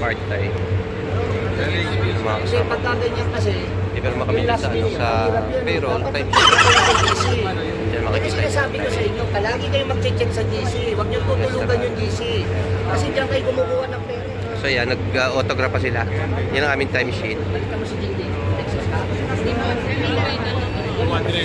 part-time. Mga Kasi kasama. pagka ganyan kasi, Pero kami sa, sa payroll, time GC. Diyan makikita Kasi sabi ko sa inyo, palagi kayo mag-check sa GC. Huwag niyo tutulugan yung GC. Kasi diyan kayo kumukuha ng pera. So yan, nag-autograph pa sila. Yan ang aming timesheet. Balikan mo si Dingding. Texas ka.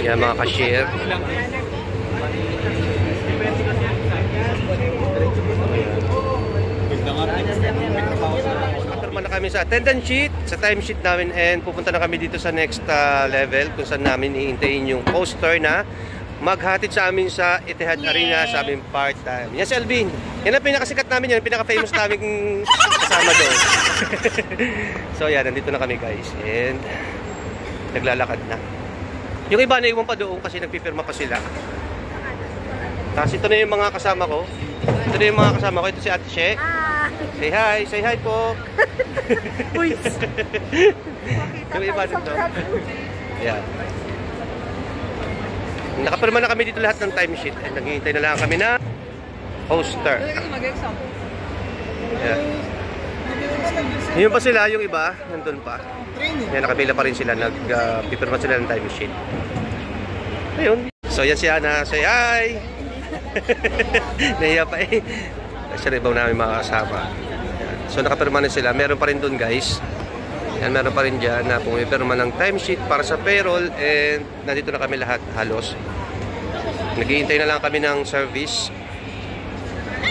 Yan mga cashier. Kapirma na kami sa attendance sheet, sa timesheet namin, and pupunta na kami dito sa next level kung saan namin iintayin yung poster na maghatid sa amin sa Etihad Arena sa aming part-time. Yan si Alvin. Yan ang pinakasikat namin yan, pinaka-famous namin kasama doon. So yan, nandito na kami guys. And naglalakad na. Yung iba na iwan pa doon kasi nagpipirma pa sila. Tapos ito na yung mga kasama ko. Ito na yung mga kasama ko. Ito si Ate She. Say hi. Say hi po. Uy! Yung iba dito. Yan. Nakapirma na kami dito lahat ng timesheet. And naghihintay na lang kami na poster. Yan. Yun pa sila, yung iba, nandun pa. Yan, nakapila pa rin sila. Nagpipirma sila ng timesheet. Ayun. So yan si Ana. Say hi! Nahiya pa eh. Siya rin namin mga kasama. Yan. So nakapirma na sila. Meron pa rin dun guys. Yan, meron pa rin dyan na pumipirma ng timesheet para sa payroll. And nandito na kami lahat halos. Naghihintay na lang kami ng service.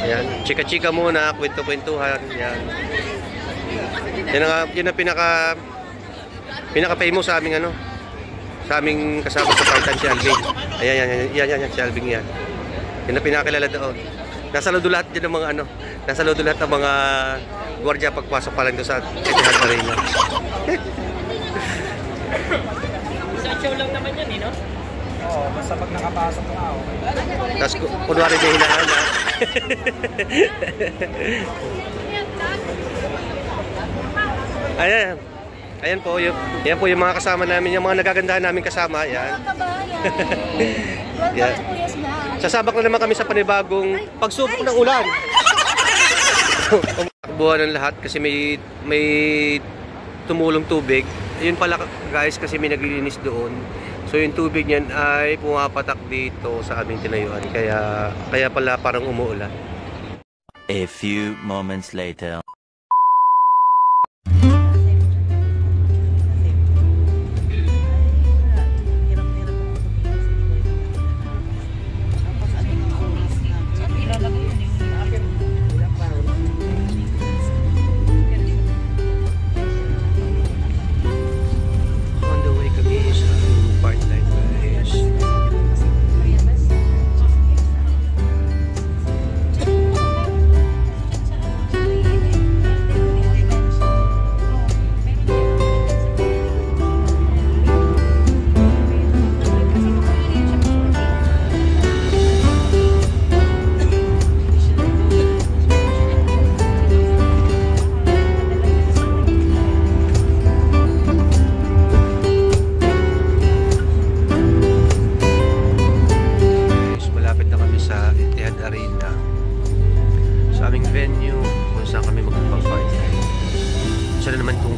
Yan. Chika-chika muna. Kwento-kwentuhan. Yan. Yan ang pinaka-famous sa aming ano. Sa aming kasama sa part-time si Alvin. Ayan, si Alvin yan. Yan ang pinakilala doon. Nasa lodo lahat dyan ng mga ano. Nasa lodo lahat ng mga gwardiya pagpasok pa lang doon sa Etihad Arena. Sa show lang naman yan eh, no? Oo, basta pag nakapasok na ako. Tapos kunwari may hinahanap. Ayan. Ayan po, yan po yung mga kasama namin, yung mga nagagandahan namin kasama. Ayan. Yan. Sasabak na naman kami sa panibagong pagsubok ng ulan. Takbuhan ng lahat kasi may tumulong tubig. Yun pala guys kasi may naglilinis doon. So yung tubig niyan ay pumapatak dito sa aming tinayuan. Kaya pala parang umuulan. A few moments later.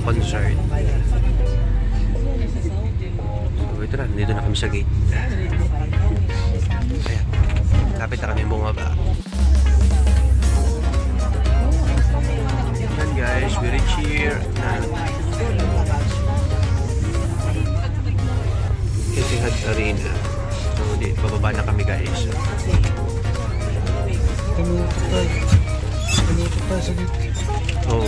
Concert. So ito na, nandito na kami sa gate. Ayan, lapit na kami bumaba. Ayan guys, we reach here na Etihad Arena. So bababa na kami guys. Oh.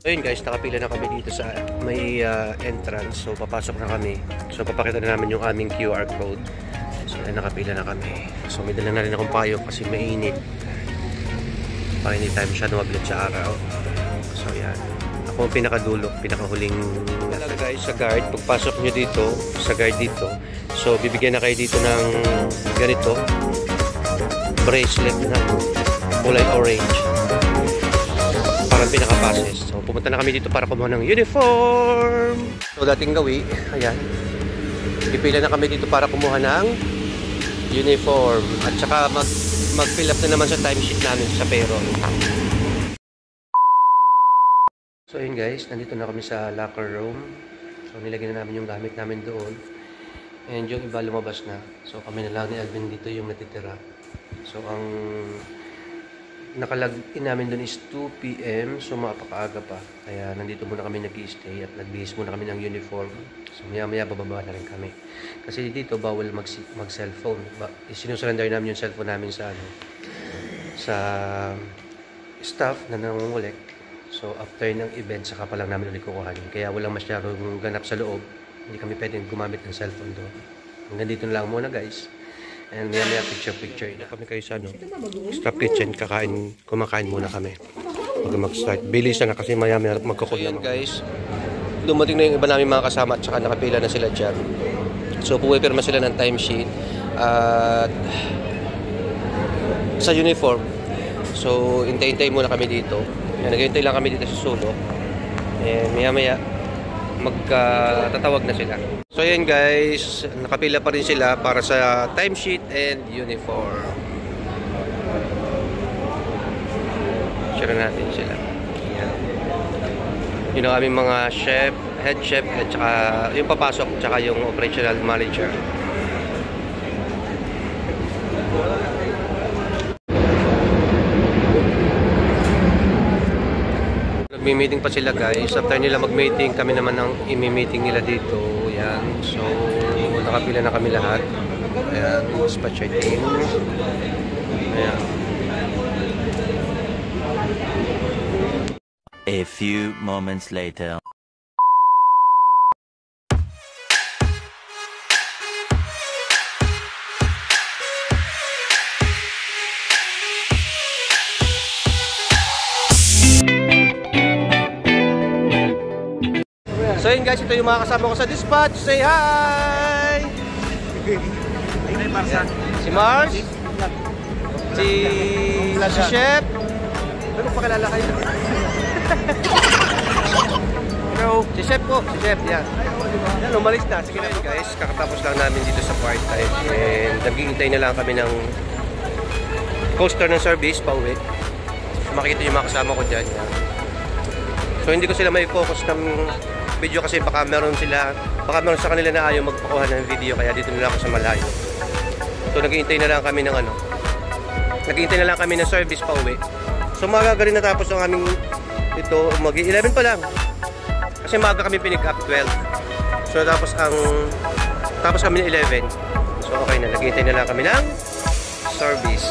Ayun guys, nakapila na kami dito sa may entrance. So papasok na kami. So papakita na namin yung aming QR code. So nakapila na kami. So may dala na rin akong payo kasi mainit. Para hindi tayo masyadong maglat sa araw. So yan. Ako ang pinakadulo, pinakahuling talaga guys sa guard. Pagpasok nyo dito, sa guard dito. So bibigyan na kayo dito ng ganito. Bracelet na kulay orange. Parang pinaka-passes. So, pumunta na kami dito para kumuha ng uniform. So, dating gawi, ayan. Pipila na kami dito para kumuha ng uniform. At saka mag-fill up na naman sa timesheet namin sa payroll. So yun guys, nandito na kami sa locker room. So nilagyan na namin yung gamit namin doon. And yung iba lumabas na. So kami na lang ni Alvin dito yung natitira. So ang nakalagin namin doon is 2 PM. So mapakaaga pa. Kaya nandito muna kami nag-i-stay at nagbihis muna kami ng uniform. So maya-maya bababa na rin kami. Kasi dito bawal mag-cellphone. Sinusurrender namin yung cellphone namin sa sa staff na nangungulek. So, after ng event, saka pa lang namin ulit kukuhanin. Kaya walang masyadong ganap sa loob. Hindi kami pwedeng gumamit ng cellphone doon. Hanggang dito na lang muna, guys. And may picture. Kami kayo sa staff kitchen. Kumakain muna kami. Mag-start. Bilisan na kasi maya-maya magkukul na. Guys, dumating na yung iba namin mga kasama at saka nakapila na sila dyan. So, puwipirma sila ng timesheet. At sa uniform. So, hintay-hintay muna kami dito. Naghihintay lang kami dito sa sulok. And maya-maya magtatawag na sila. So ayan guys, nakapila pa rin sila para sa timesheet and uniform. Share natin sila. Ayan. Yun ang aming mga chef, head chef, at saka yung papasok, at saka yung operational manager. Nagmi-meeting pa sila guys. After nila mag-meeting, kami naman ang imi-meeting nila dito. Ayan. So, nakapila na kami lahat. Ayan. Dispatcher team. Ayan. A few moments later. So yun guys, ito yung mga kasama ko sa dispatch. Say hi! Si Mars, si Chef. Ano pa kilala kayo? Hello. Si Chef po, si Chef, yan. Yan, umalis na. Sige na guys, kakatapos lang namin dito sa part-time. And nag-iintay na lang kami ng coaster ng service pa uwi. So makikita yung mga kasama ko dyan. Yan. So hindi ko sila may focus ng video kasi baka meron sa kanila na ayaw magpakuha ng video, kaya dito na lang ako sa malayo. So naghihintay na lang kami ng service pa uwi. So maaga rin natapos ang aming ito, mag-11 pa lang. Kasi maaga kami pinick up 12. So tapos kami ng 11. So okay na, naghihintay na lang kami ng service.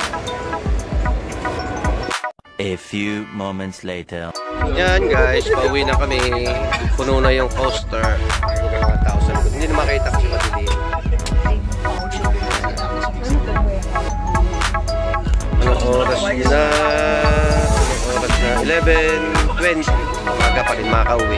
A few moments later. Yan guys, pauwi na kami. Puno na yung coaster. Yung mga tao sa likod. Hindi na makita kasi madilim. Anong oras na? 11:20. Umaga pa rin makauwi.